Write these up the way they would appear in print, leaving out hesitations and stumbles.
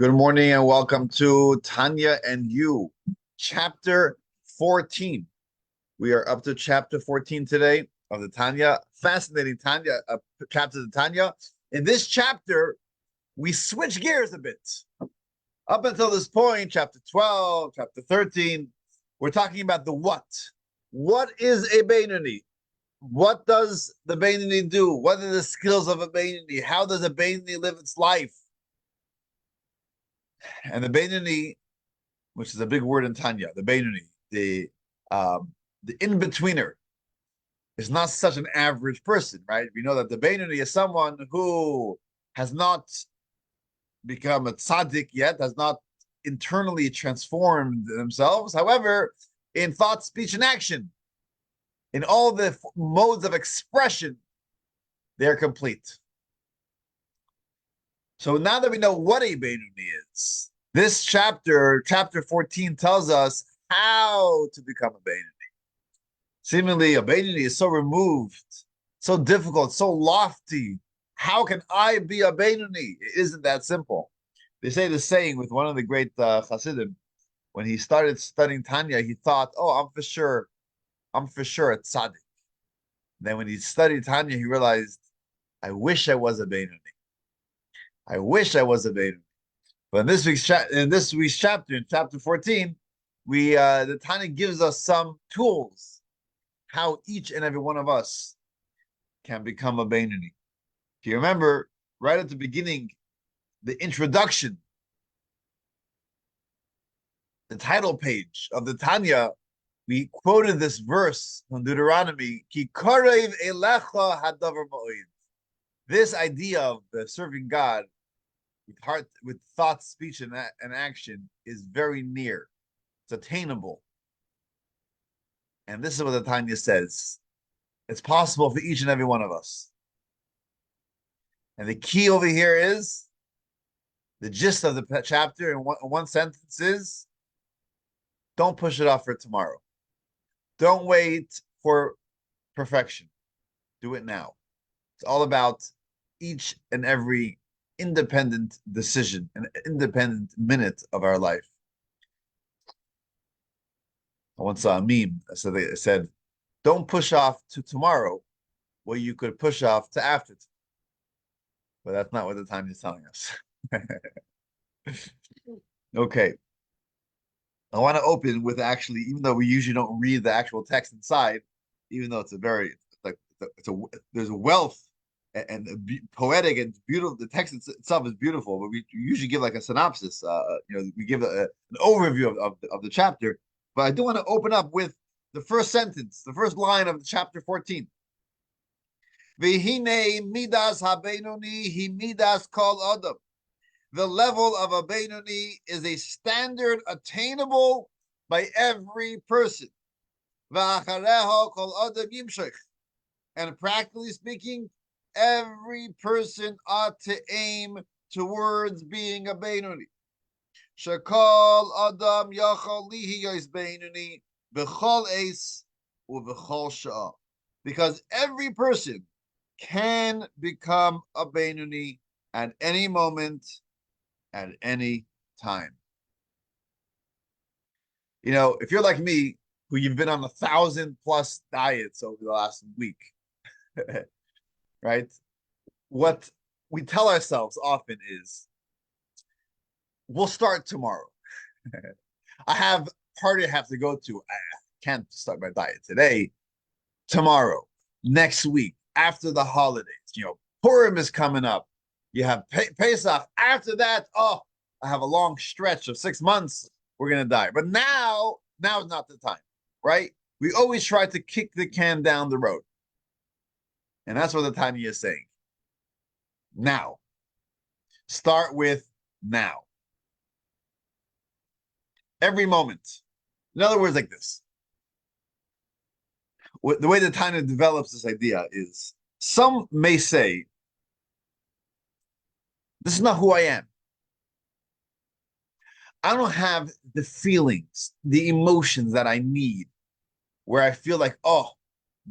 Good morning and welcome to Tanya and You Chapter 14. We are up to Chapter 14 today of the Tanya. Fascinating chapter of the Tanya. In this chapter, we switch gears a bit. Up until this point, Chapter 12, Chapter 13, we're talking about the what. What is a Beinoni? What does the Beinoni do? What are the skills of a Beinoni? How does a Beinoni live its life? And the Beinoni, which is a big word in Tanya, the Beinoni, the in-betweener, is not such an average person, right? We know that the Beinoni is someone who has not become a tzaddik yet, has not internally transformed themselves. However, in thought, speech, and action, in all the modes of expression, they're complete. So now that we know what a Beinoni is, this chapter 14, tells us how to become a Beinoni. Seemingly, a Beinoni is so removed, so difficult, so lofty. How can I be a Beinoni? It isn't that simple. They say the saying with one of the great Hasidim, when he started studying Tanya, he thought, "Oh, I'm for sure a tzaddik." Then when he studied Tanya, he realized, "I wish I was a Beinoni. I wish I was a Beinoni." But in this week's chapter, in chapter 14, the Tanya gives us some tools how each and every one of us can become a Beinoni. If you remember, right at the beginning, the introduction, the title page of the Tanya, we quoted this verse from Deuteronomy, Ki karev elecha hadavar ma'od. This idea of serving God with heart, with thought, speech, and action is very near. It's attainable. And this is what the Tanya says. It's possible for each and every one of us. And the key over here is, the gist of the chapter in one sentence is, don't push it off for tomorrow. Don't wait for perfection. Do it now. It's all about each and every independent decision, an independent minute of our life. I once saw a meme. It said, don't push off to tomorrow what you could push off to after. But that's not what the time is telling us. Okay. I want to open with, actually, even though we usually don't read the actual text inside, even though it's a very, there's a wealth and poetic and beautiful. The text itself is beautiful, but we usually give like a synopsis. We give an overview of the chapter. But I do want to open up with the first sentence, the first line of chapter 14. V'hine midas habeinoni hi midas kol adam. The level of a Beinoni is a standard attainable by every person. V'achareho kol adam yimshech. And practically speaking, every person ought to aim towards being a Beinoni. Shekol adam yachal lihi yos Beinoni b'chol eis u'b'chol sha'ah. Because every person can become a Beinoni at any moment, at any time. You know, if you're like me, who you've been on 1,000+ diets over the last week, right? What we tell ourselves often is, we'll start tomorrow. I have a party I have to go to. I can't start my diet today. Tomorrow, next week, after the holidays. Purim is coming up. You have Pesach. After that, I have a long stretch of 6 months. We're going to die. But now is not the time, right? We always try to kick the can down the road. And that's what the Tanya is saying. Now. Start with now. Every moment. In other words, like this. The way the Tanya develops this idea is, some may say, this is not who I am. I don't have the feelings, the emotions that I need, where I feel like,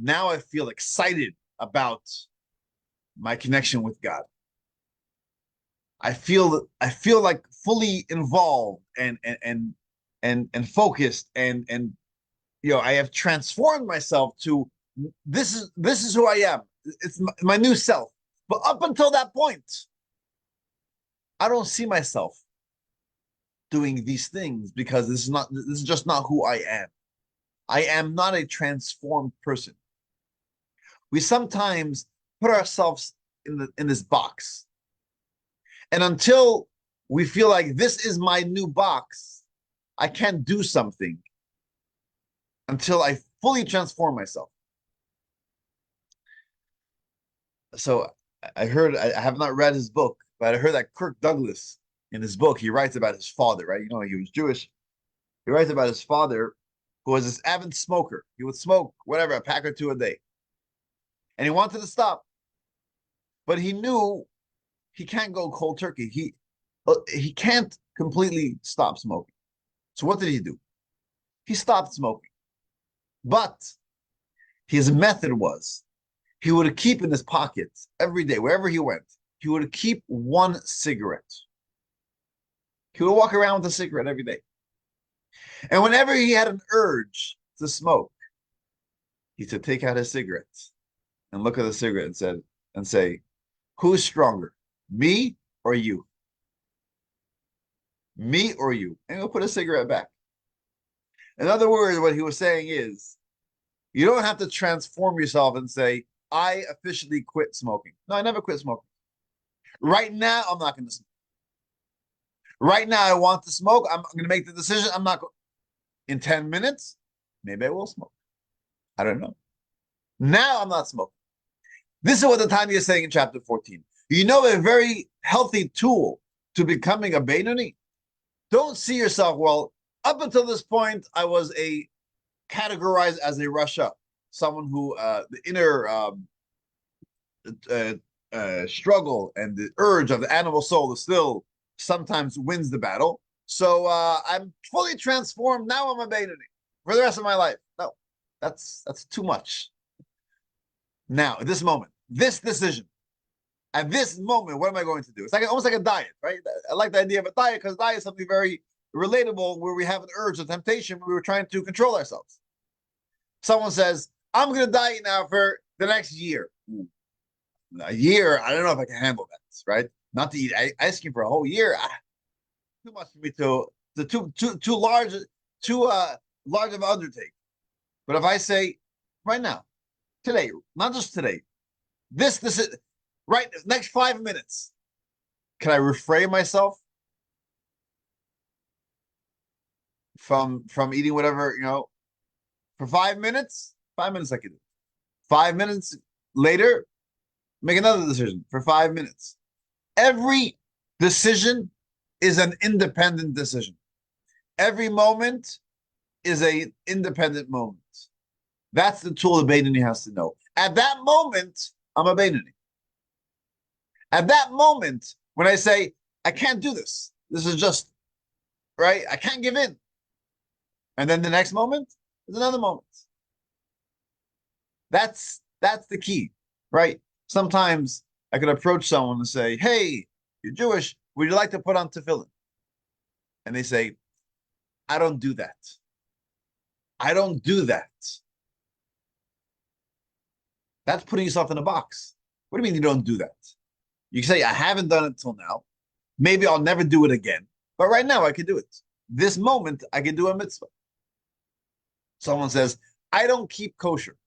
now I feel excited about my connection with God. I feel like fully involved and focused and I have transformed myself to this is who I am. It's my new self. But up until that point, I don't see myself doing these things because this is just not who I am. I am not a transformed person. We sometimes put ourselves in this box. And until we feel like this is my new box, I can't do something until I fully transform myself. So I have not read his book, but I heard that Kirk Douglas, in his book, he writes about his father, right? He was Jewish. He writes about his father, who was this avid smoker. He would smoke, whatever, a pack or two a day. And he wanted to stop, but he knew he can't go cold turkey. He can't completely stop smoking. So what did he do? He stopped smoking. But his method was he would keep in his pocket every day, wherever he went, he would keep one cigarette. He would walk around with a cigarette every day. And whenever he had an urge to smoke, he would take out his cigarette and look at the cigarette and say, who's stronger, me or you? Me or you? And he'll put a cigarette back. In other words, what he was saying is, you don't have to transform yourself and say, I officially quit smoking. No, I never quit smoking. Right now, I'm not going to smoke. Right now, I want to smoke. I'm going to make the decision. I'm not going. In 10 minutes, maybe I will smoke. I don't know. Now I'm not smoking. This is what the Tanya is saying in chapter 14. A very healthy tool to becoming a Beinoni? Don't see yourself, well, up until this point, I was categorized as a Rasha, someone who the inner struggle and the urge of the animal soul is still sometimes wins the battle. So I'm fully transformed. Now I'm a Beinoni for the rest of my life. No, that's too much. Now, at this moment, this decision, at this moment, what am I going to do? It's almost like a diet, right? I like the idea of a diet because diet is something very relatable where we have an urge, a temptation, we were trying to control ourselves. Someone says, I'm going to diet now for the next year. A year, I don't know if I can handle that, right? Not to eat ice cream for a whole year. Too much for me too large of an undertaking. But if I say right now, today, not just today, this is right next 5 minutes, can I refrain myself from eating whatever, for 5 minutes? 5 minutes I can do. 5 minutes later, make another decision for 5 minutes. Every decision is an independent decision. Every moment is an independent moment. That's the tool the Beinoni has to know. At that moment, I'm a Beinoni. At that moment, when I say, I can't do this, this is just, right? I can't give in. And then the next moment is another moment. That's the key, right? Sometimes I could approach someone and say, hey, you're Jewish, would you like to put on tefillin? And they say, I don't do that. I don't do that. That's putting yourself in a box. What do you mean you don't do that? You can say, I haven't done it till now. Maybe I'll never do it again. But right now, I can do it. This moment, I can do a mitzvah. Someone says, I don't keep kosher.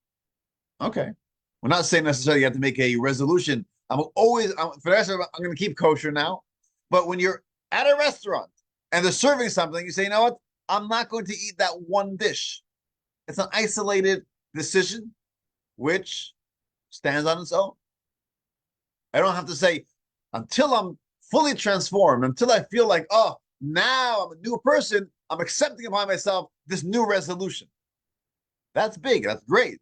Okay. We're not saying necessarily you have to make a resolution. For the rest of it, I'm going to keep kosher now. But when you're at a restaurant and they're serving something, you say, you know what? I'm not going to eat that one dish. It's an isolated decision, which stands on its own. I don't have to say, until I'm fully transformed, until I feel like, oh, now I'm a new person, I'm accepting upon myself this new resolution. That's big, that's great.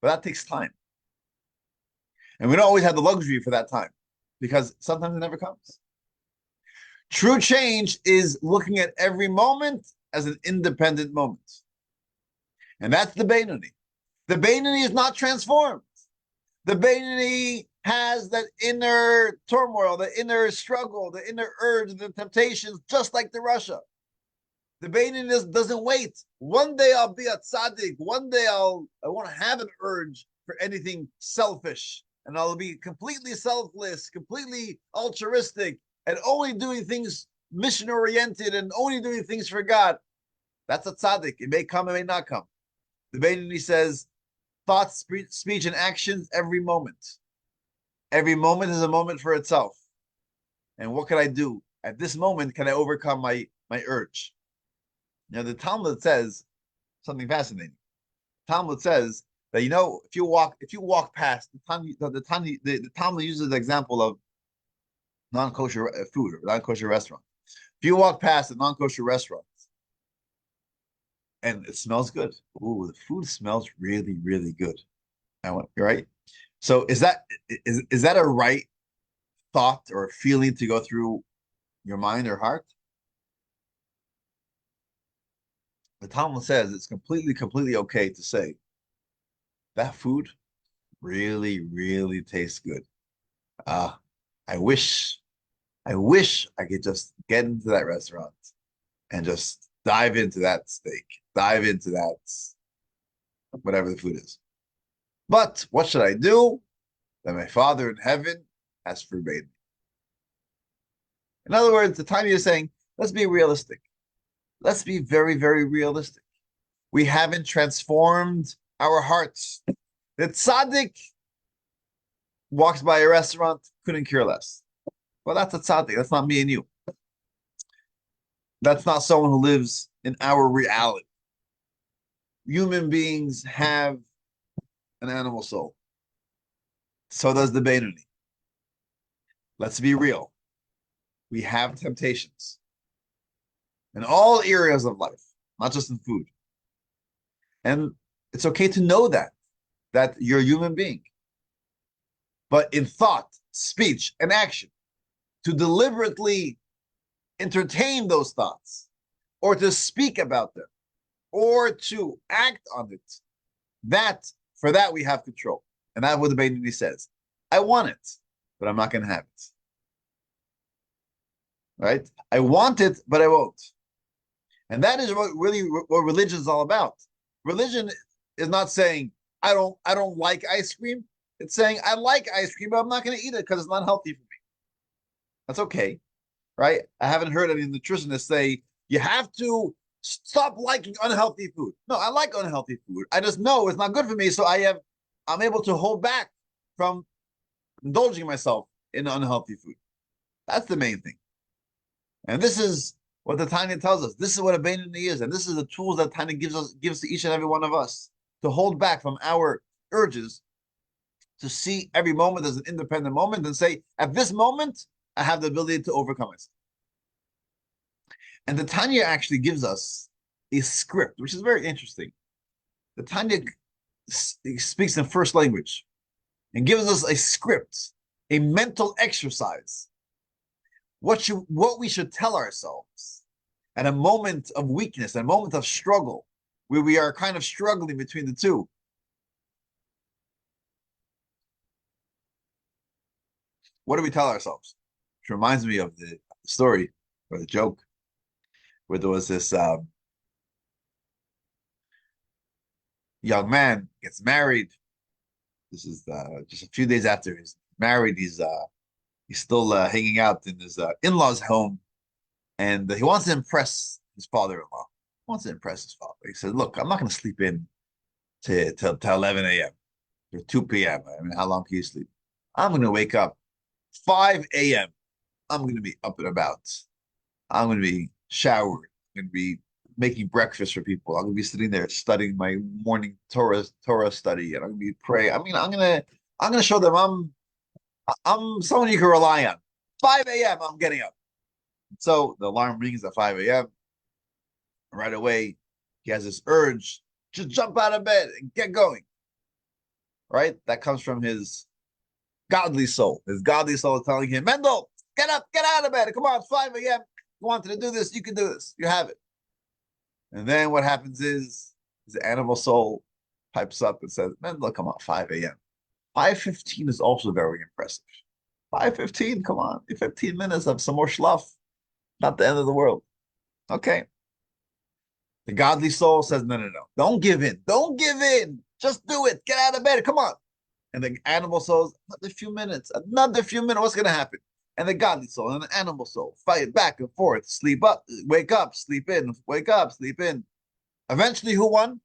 But that takes time. And we don't always have the luxury for that time because sometimes it never comes. True change is looking at every moment as an independent moment. And that's the Beinoni. The Beinoni is not transformed. The Beinoni has that inner turmoil, the inner struggle, the inner urge, the temptations, just like the Russia. The Baininess doesn't wait. One day I'll be a tzaddik. One day I want to have an urge for anything selfish, and I'll be completely selfless, completely altruistic, and only doing things mission oriented, and only doing things for God. That's a tzaddik. It may come, it may not come. The Beinoni says, thoughts, speech, and actions every moment. Every moment is a moment for itself. And what can I do at this moment? Can I overcome my urge? Now, the Talmud says something fascinating. Talmud says that if you walk past the Talmud uses the example of non-kosher food or non-kosher restaurant. If you walk past a non-kosher restaurant and it smells good, ooh, the food smells really, really good. Right? So is that a right thought or feeling to go through your mind or heart? The Talmud says it's completely okay to say that food really, really tastes good. I wish I could just get into that restaurant and just dive into that steak, dive into that whatever the food is. But what should I do that my Father in heaven has forbade me? In other words, the Tanya is saying, let's be realistic. Let's be very, very realistic. We haven't transformed our hearts. The tzaddik walks by a restaurant, couldn't care less. Well, that's a tzaddik. That's not me and you. That's not someone who lives in our reality. Human beings have an animal soul. So does the Beinoni. Let's be real. We have temptations in all areas of life, not just in food. And it's okay to know that you're a human being. But in thought, speech, and action, to deliberately entertain those thoughts, or to speak about them, or to act on it, for that we have control. And that's what the Beinoni says. I want it, but I'm not going to have it. Right? I want it, but I won't. And that is what religion is all about. Religion is not saying I don't like ice cream. It's saying I like ice cream, but I'm not going to eat it because it's not healthy for me. That's okay, right? I haven't heard any nutritionists say you have to stop liking unhealthy food. No, I like unhealthy food. I just know it's not good for me, so I'm able to hold back from indulging myself in unhealthy food. That's the main thing. And this is what the Tanya tells us. This is what a Beinoni is, and this is the tools that Tanya gives to each and every one of us to hold back from our urges, to see every moment as an independent moment and say, at this moment, I have the ability to overcome it. And the Tanya actually gives us a script, which is very interesting. The Tanya speaks in first language and gives us a script, a mental exercise. What we should tell ourselves at a moment of weakness, a moment of struggle, where we are kind of struggling between the two. What do we tell ourselves? Which reminds me of the story or the joke where there was this young man gets married. This is just a few days after he's married. He's still hanging out in his in-laws' home, and he wants to impress his father-in-law. He wants to impress his father. He said, "Look, I'm not going to sleep in to 11 a.m. or 2 p.m. I mean, how long can you sleep? I'm going to wake up 5 a.m. I'm going to be up and about. I'm going to be showered. I'm going to be making breakfast for people. I'm going to be sitting there studying my morning Torah study, and I'm going to be praying. I mean, I'm going to show them I'm someone you can rely on. 5 a.m. I'm getting up." So the alarm rings at 5 a.m. Right away, he has this urge, just jump out of bed and get going. Right? That comes from his godly soul. His godly soul is telling him, Mendel, get up, get out of bed. Come on, it's 5 a.m. You wanted to do this, you can do this. You have it. And then what happens is his animal soul pipes up and says, Mendel, come on, 5 a.m. 5:15 is also very impressive. 5:15, come on. 15 minutes of some more schluff. Not the end of the world. Okay. The godly soul says, no, no, no. Don't give in. Don't give in. Just do it. Get out of bed. Come on. And the animal soul, another few minutes. Another few minutes. What's going to happen? And the godly soul and the animal soul fight back and forth. Sleep up, wake up, sleep in, wake up, sleep in. Eventually, who won?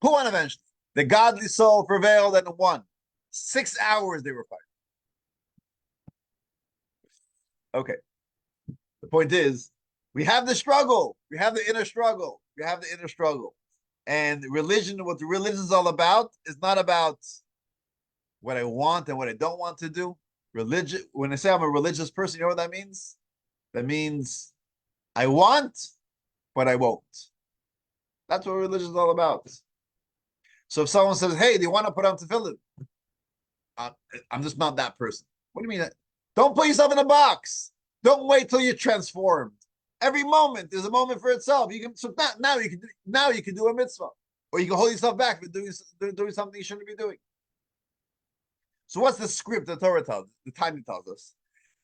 Who won eventually? The godly soul prevailed and won. 6 hours they were fighting. Okay. The point is, we have the struggle. We have the inner struggle. We have the inner struggle. And religion, what the religion is all about, is not about what I want and what I don't want to do. Religion, when I say I'm a religious person, you know what that means? That means I want, but I won't. That's what religion is all about. So if someone says, hey, do you want to put on tefillin? I'm just not that person. What do you mean? Don't put yourself in a box. Don't wait till you're transformed. Every moment is a moment for itself. You can now you can do a mitzvah, or you can hold yourself back for doing something you shouldn't be doing. So what's the script the Torah tells? The Tanya tells us.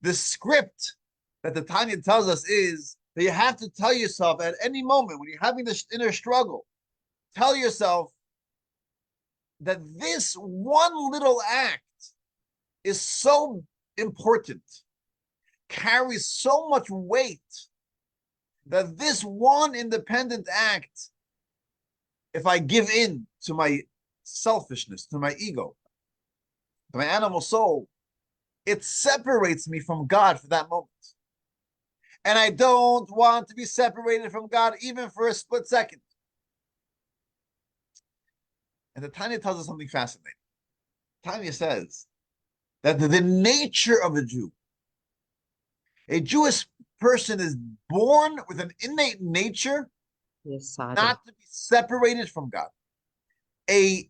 The script that the Tanya tells us is that you have to tell yourself at any moment when you're having this inner struggle, tell yourself that this one little act is so important, carries so much weight, that this one independent act, if I give in to my selfishness, to my ego, to my animal soul, it separates me from God for that moment. And I don't want to be separated from God even for a split second. And the Tanya tells us something fascinating. Tanya says that the nature of a Jewish person is born with an innate nature not to be separated from God. A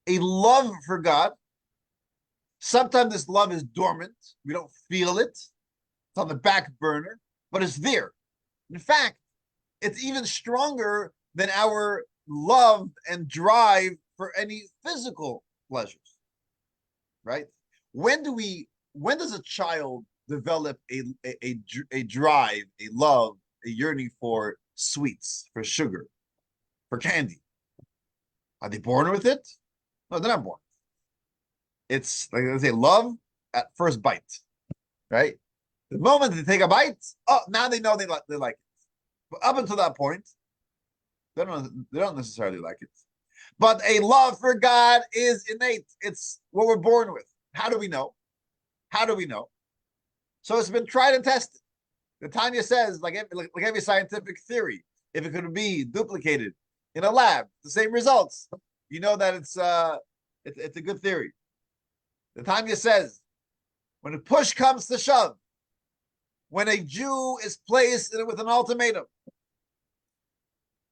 love for God. Sometimes this love is dormant. We don't feel it. It's on the back burner, but it's there. In fact, it's even stronger than our love and drive for any physical pleasures, right? When does a child develop a drive, a love, a yearning for sweets, for sugar, for candy? Are they born with it? No, they're not born. It's like they say, love at first bite, right? The moment they take a bite, oh, now they know they like it. But up until that point, they don't necessarily like it. But a love for God is innate. It's what we're born with. How do we know? How do we know? So it's been tried and tested. The Tanya says, like every scientific theory, if it could be duplicated in a lab, the same results, you know that it's a good theory. The Tanya says, when a push comes to shove, when a Jew is placed with an ultimatum,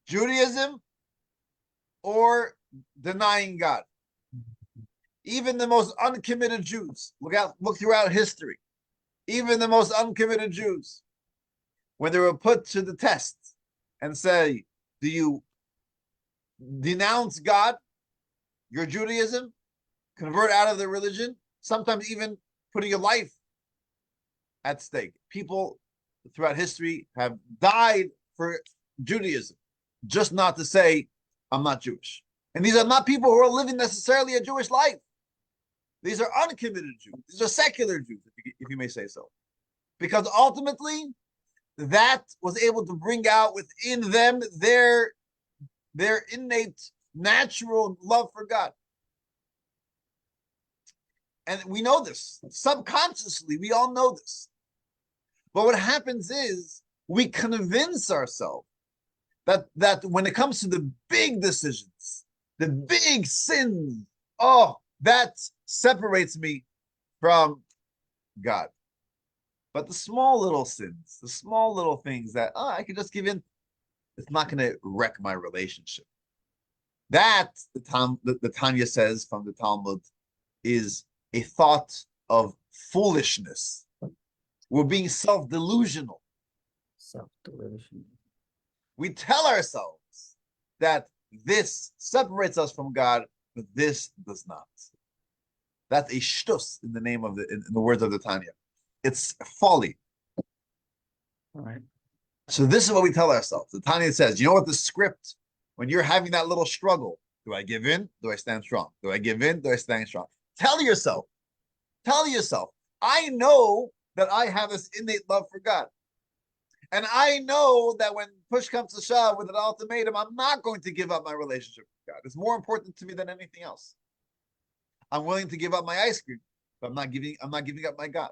Judaism or denying God, even the most uncommitted Jews, look throughout history, even the most uncommitted Jews, when they were put to the test and say, do you denounce God, your Judaism, convert out of the religion, sometimes even putting your life at stake? People throughout history have died for Judaism, just not to say, I'm not Jewish. And these are not people who are living necessarily a Jewish life. These are uncommitted Jews. These are secular Jews, if you may say so. Because ultimately, that was able to bring out within them their innate, natural love for God. And we know this. Subconsciously, we all know this. But what happens is we convince ourselves that when it comes to the big decisions, the big sins, oh, that separates me from God. But the small little sins, the small little things that I can just give in, it's not going to wreck my relationship. That, the Tanya says from the Talmud, is a thought of foolishness. We're being self-delusional. Self-delusion. We tell ourselves that this separates us from God, but this does not. That's a shtus in the name of in the words of the Tanya. It's folly. All right. So this is what we tell ourselves. The Tanya says, you know what, the script, when you're having that little struggle, do I give in? Do I stand strong? Do I give in? Do I stand strong? Tell yourself, I know that I have this innate love for God. And I know that when push comes to shove with an ultimatum, I'm not going to give up my relationship with God. It's more important to me than anything else. I'm willing to give up my ice cream, but I'm not giving up my God.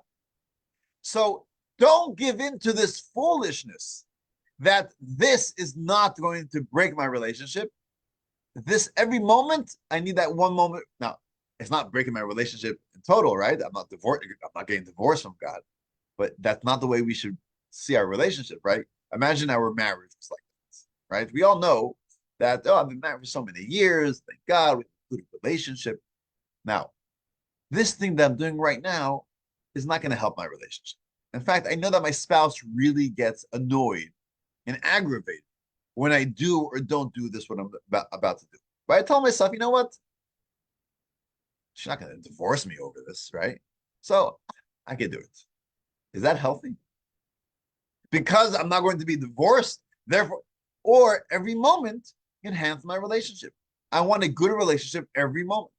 So don't give in to this foolishness that this is not going to break my relationship. This every moment, I need that one moment. Now, it's not breaking my relationship in total, right? I'm not getting divorced from God, but that's not the way we should see our relationship, right? Imagine our marriage was like this, right? We all know that, I've been married for so many years. Thank God, we have a good relationship. Now, this thing that I'm doing right now is not going to help my relationship. In fact, I know that my spouse really gets annoyed and aggravated when I do or don't do this, what I'm about to do. But I tell myself, you know what? She's not going to divorce me over this, right? So I can do it. Is that healthy? Because I'm not going to be divorced, therefore, or every moment enhance my relationship. I want a good relationship every moment.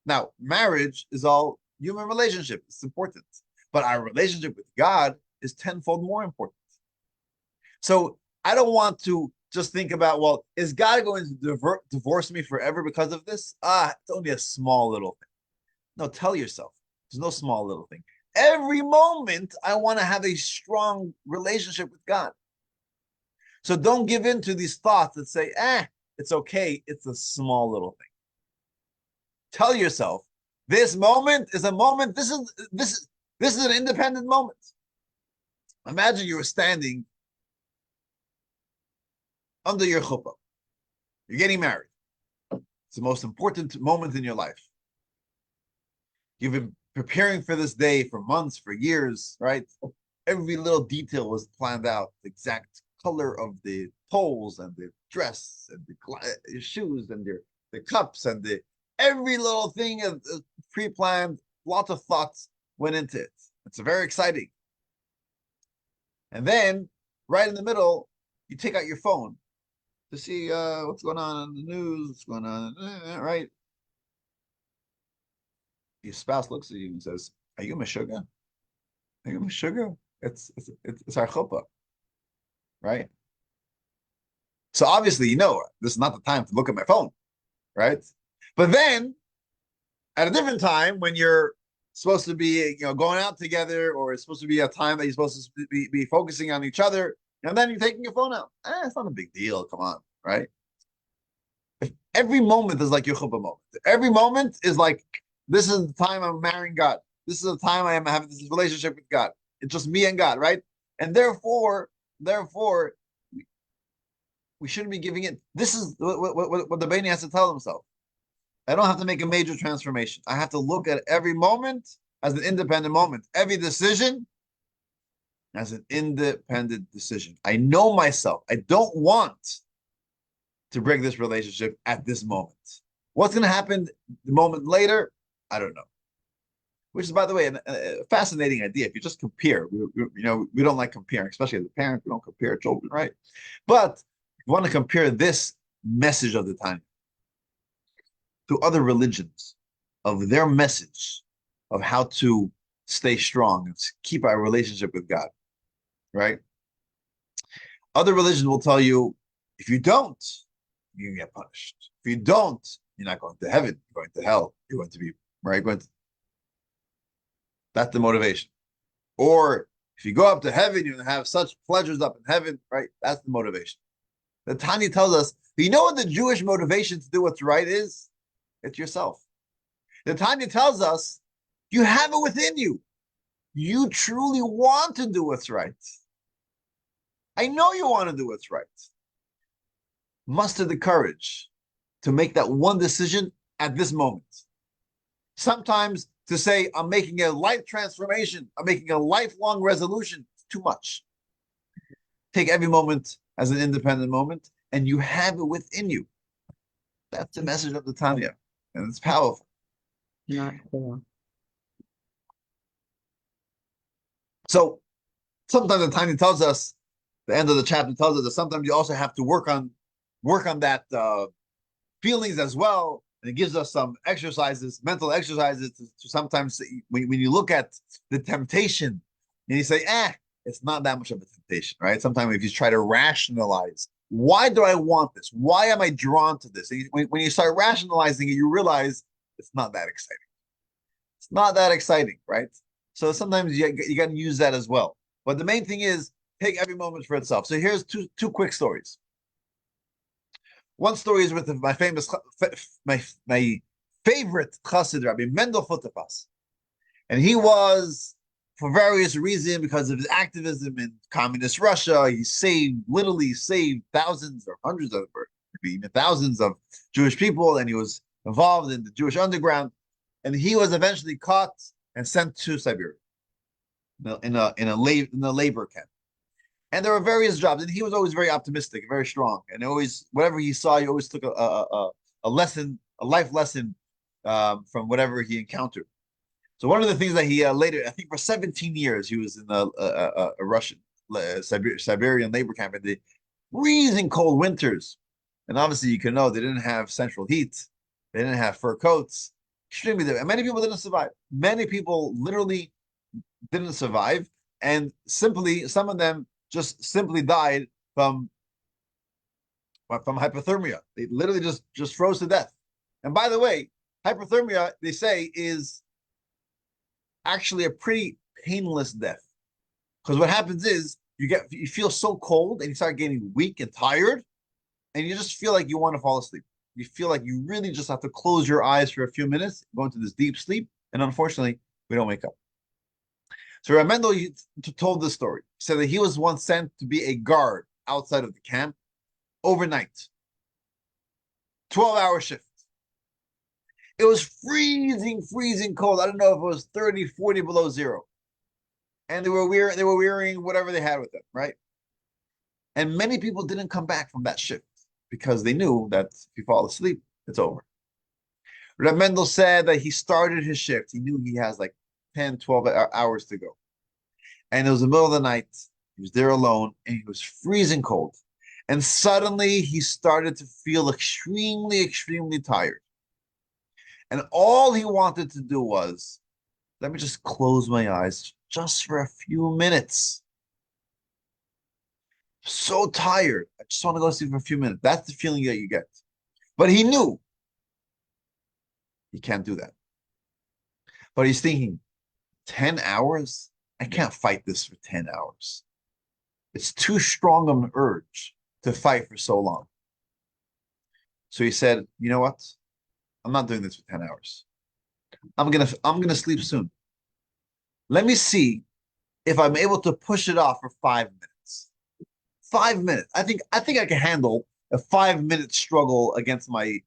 Now, marriage is all human relationship. It's important. But our relationship with God is tenfold more important. So I don't want to just think about, well, is God going to divorce me forever because of this? It's only a small little thing. No, tell yourself, there's no small little thing. Every moment, I want to have a strong relationship with God. So don't give in to these thoughts that say, it's okay. It's a small little thing. Tell yourself, this moment is a moment. This is an independent moment. Imagine you were standing under your chuppah. You're getting married. It's the most important moment in your life. You've been preparing for this day for months, for years, right? Every little detail was planned out. The exact color of the poles and the dress and the shoes and the cups and every little thing is pre-planned. Lots of thoughts went into it. It's very exciting. And then, right in the middle, you take out your phone to see what's going on in the news, what's going on, right? Your spouse looks at you and says, "Are you Meshuggah? Are you Meshuggah? It's our chuppah, right?" So obviously, this is not the time to look at my phone, right? But then, at a different time, when you're supposed to be, going out together, or it's supposed to be a time that you're supposed to be focusing on each other, and then you're taking your phone out. It's not a big deal. Come on, right? Every moment is like your chuppah moment. Every moment is like, this is the time I'm marrying God. This is the time I am having this relationship with God. It's just me and God, right? And therefore, we shouldn't be giving in. This is what the Beni has to tell himself. I don't have to make a major transformation. I have to look at every moment as an independent moment. Every decision as an independent decision. I know myself. I don't want to break this relationship at this moment. What's going to happen the moment later? I don't know. Which is, by the way, a fascinating idea. If you just compare, we don't like comparing, especially as a parent. We don't compare children, right? But if you want to compare this message of the time to other religions, of their message of how to stay strong and keep our relationship with God, right? Other religions will tell you, if you don't, you can get punished. If you don't, you're not going to heaven. You're going to hell. You're going to be, right? That's the motivation. Or if you go up to heaven, you're going to have such pleasures up in heaven, right? That's the motivation. The Tanya tells us, you know what the Jewish motivation to do what's right is? It's yourself. The Tanya tells us, you have it within you. You truly want to do what's right. I know you want to do what's right. Muster the courage to make that one decision at this moment. Sometimes to say, I'm making a life transformation, I'm making a lifelong resolution, it's too much. Take every moment as an independent moment, and you have it within you. That's the message of the Tanya, and it's powerful. Not clear. So sometimes the Tanya tells us, the end of the chapter tells us that sometimes you also have to work on that feelings as well. And it gives us some exercises, mental exercises to sometimes when you look at the temptation and you say, it's not that much of a temptation, right? Sometimes if you try to rationalize, why do I want this? Why am I drawn to this? And when you start rationalizing it, you realize it's not that exciting. It's not that exciting, right? So sometimes you got to use that as well. But the main thing is take every moment for itself. So here's two quick stories. One story is with my my favorite chassid Rabbi Mendel Futerfas, and he was, for various reasons, because of his activism in communist Russia, he literally saved thousands or hundreds of, or maybe even thousands of Jewish people, and he was involved in the Jewish underground, and he was eventually caught and sent to Siberia in a labor camp. And there were various jobs, and he was always very optimistic, very strong, and always whatever he saw, he always took a lesson, a life lesson from whatever he encountered. So one of the things that he later, I think for 17 years, he was in a Russian Siberian labor camp in the freezing cold winters, and obviously you can know they didn't have central heat, they didn't have fur coats, extremely difficult. And many people didn't survive. Many people literally didn't survive, and simply some of them just simply died from hypothermia. They literally just froze to death. And by the way, hypothermia, they say, is actually a pretty painless death, because what happens is you feel so cold and you start getting weak and tired, and you just feel like you want to fall asleep. You feel like you really just have to close your eyes for a few minutes, go into this deep sleep, and unfortunately, we don't wake up. So Ramendel told this story. He said that he was once sent to be a guard outside of the camp overnight, 12-hour shift. It was freezing cold. I don't know if it was 30, 40 below zero. And they were wearing whatever they had with them, right? And many people didn't come back from that shift because they knew that if you fall asleep, it's over. Reb Mendel said that he started his shift. He knew he has like 10, 12 hours to go. And it was the middle of the night. He was there alone and he was freezing cold. And suddenly he started to feel extremely tired. And all he wanted to do was, let me just close my eyes just for a few minutes. So tired. I just want to go to sleep for a few minutes. That's the feeling that you get. But he knew he can't do that. But he's thinking, 10 hours? I can't fight this for 10 hours. It's too strong of an urge to fight for so long. So he said, you know what? I'm not doing this for 10 hours. I'm gonna sleep soon. Let me see if I'm able to push it off for 5 minutes. 5 minutes. I think I can handle a 5 minute struggle against my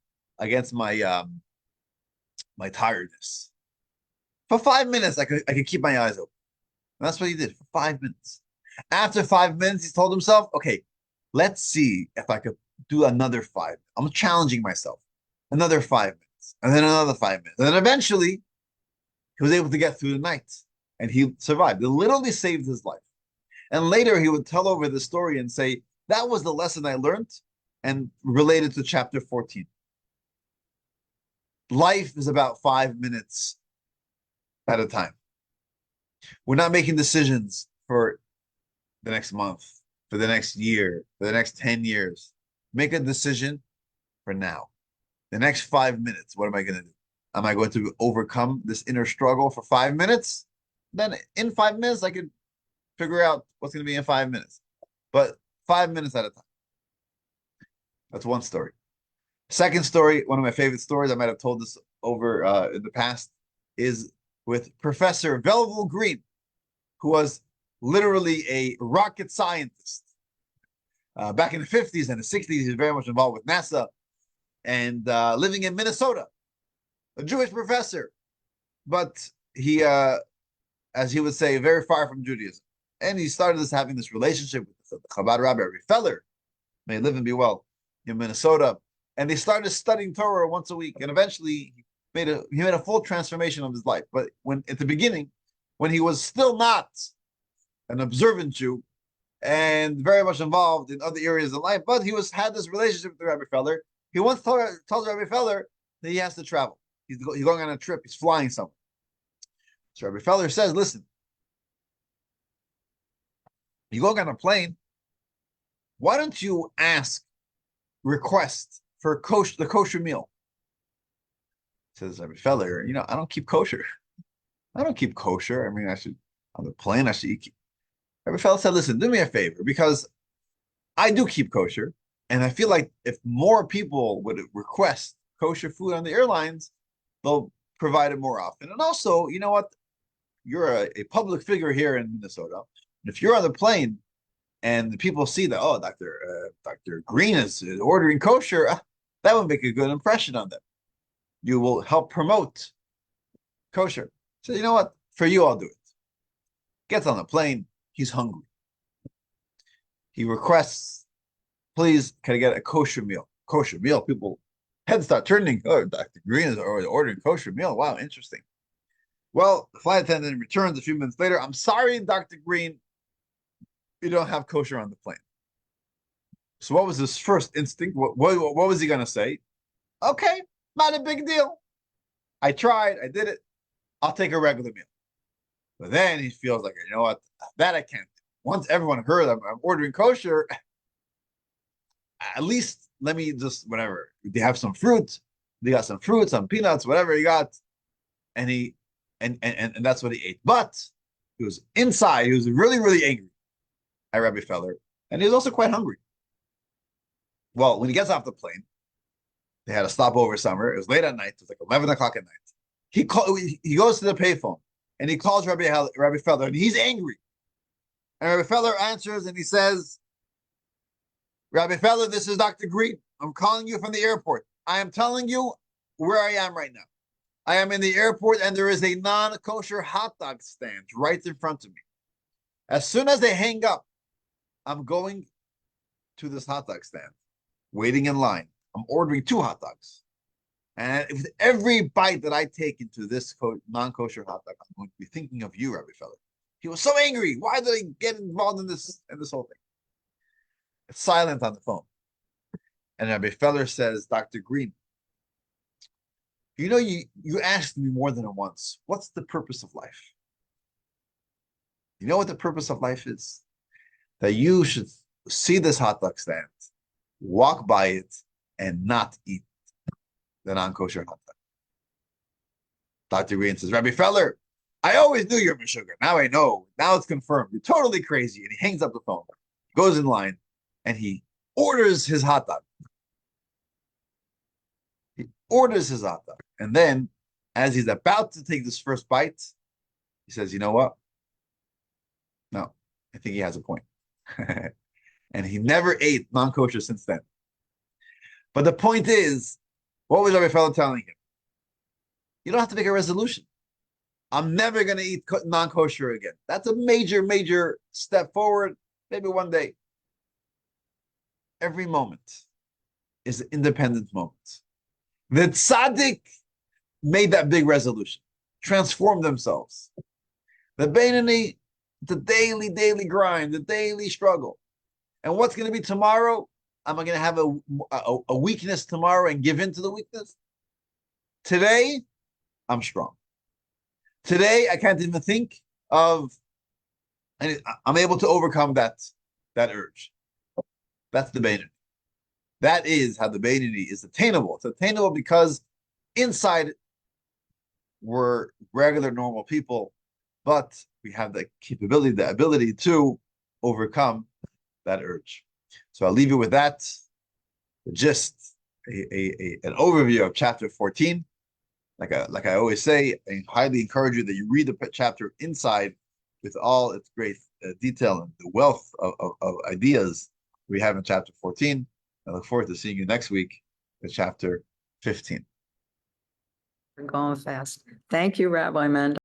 my tiredness. For 5 minutes, I could keep my eyes open. And that's what he did for 5 minutes. After 5 minutes, he told himself, okay, let's see if I could do another 5. I'm challenging myself. Another 5 minutes, and then another 5 minutes. And then eventually, he was able to get through the night, and he survived. It literally saved his life. And later, he would tell over the story and say, that was the lesson I learned, and related to chapter 14. Life is about 5 minutes at a time. We're not making decisions for the next month, for the next year, for the next 10 years. Make a decision for now. The next 5 minutes, what am I going to do? Am I going to overcome this inner struggle for 5 minutes? Then in 5 minutes, I could figure out what's going to be in 5 minutes. But 5 minutes at a time. That's one story. Second story, one of my favorite stories, I might have told this over in the past, is with Professor Belleville Green, who was literally a rocket scientist. Back in the 50s and the 60s, he was very much involved with NASA and living in Minnesota, a Jewish professor, but he, as he would say, very far from Judaism. And he started having this relationship with the Chabad Rabbi Feller, may live and be well, in Minnesota. And they started studying Torah once a week. And eventually he made a full transformation of his life. But when at the beginning, when he was still not an observant Jew, and very much involved in other areas of life, but he had this relationship with the Rabbi Feller. He once tells Rabbi Feller that he has to travel. He's going on a trip. He's flying somewhere. So Rabbi Feller says, listen, you going on a plane, why don't you request for the kosher meal? Says Rabbi Feller, I don't keep kosher. I don't keep kosher. I mean, on the plane, I should eat. Rabbi Feller said, listen, do me a favor, because I do keep kosher, and I feel like if more people would request kosher food on the airlines, they'll provide it more often. And also, you know what? You're a public figure here in Minnesota. And if you're on the plane and the people see that, oh, Dr. Green is ordering kosher, that would make a good impression on them. You will help promote kosher. So you know what? For you, I'll do it. Gets on the plane. He's hungry. He requests, please, can I get a kosher meal? Kosher meal. People heads start turning. Oh, Dr. Green is already ordering kosher meal. Wow, interesting. Well, the flight attendant returns a few minutes later. I'm sorry, Dr. Green, you don't have kosher on the plane. So what was his first instinct? What was he going to say? Okay, not a big deal. I tried. I did it. I'll take a regular meal. But then he feels like, you know what? That I can't do. Once everyone heard I'm ordering kosher, at least let me just, whatever. They have some fruit. They got some fruit, some peanuts, whatever he got. And that's what he ate. But he was inside. He was really, really angry at Rabbi Feller. And he was also quite hungry. Well, when he gets off the plane, they had a stopover somewhere. It was late at night. It was like 11 o'clock at night. He goes to the payphone and he calls Rabbi Feller, and he's angry. And Rabbi Feller answers and he says, Rabbi Feller, this is Dr. Green. I'm calling you from the airport. I am telling you where I am right now. I am in the airport and there is a non-kosher hot dog stand right in front of me. As soon as they hang up, I'm going to this hot dog stand, waiting in line. I'm ordering 2 hot dogs. And with every bite that I take into this non-kosher hot dog, I'm going to be thinking of you, Rabbi Feller. He was so angry. Why did I get involved in this whole thing? It's silent on the phone. And Rabbi Feller says, Dr. Green, you asked me more than once, what's the purpose of life? You know what the purpose of life is? That you should see this hot dog stand, walk by it, and not eat the non-kosher hot dog. Dr. Green says, Rabbi Feller, I always knew you're Meshuggah. Now I know. Now it's confirmed. You're totally crazy. And he hangs up the phone, goes in line, and he orders his hot dog. He orders his hot dog. And then, as he's about to take this first bite, he says, you know what? No, I think he has a point. And he never ate non-kosher since then. But the point is, what was Rabbi Feller telling him? You don't have to make a resolution. I'm never going to eat non-kosher again. That's a major, major step forward. Maybe one day. Every moment is an independent moment. The tzaddik made that big resolution, transformed themselves. The Beinoni, the daily grind, the daily struggle. And what's going to be tomorrow? Am I going to have a weakness tomorrow and give in to the weakness? Today, I'm strong. Today, I can't even think of, and I'm able to overcome that urge. That's the Beinoni. That is how the Beinoni is attainable. It's attainable because inside we're regular, normal people, but we have the capability, the ability to overcome that urge. So I'll leave you with that, the gist, an overview of chapter 14. Like I always say, I highly encourage you that you read the chapter inside with all its great detail and the wealth of ideas we have in chapter 14. I look forward to seeing you next week with chapter 15. We're going fast. Thank you, Rabbi Mendel.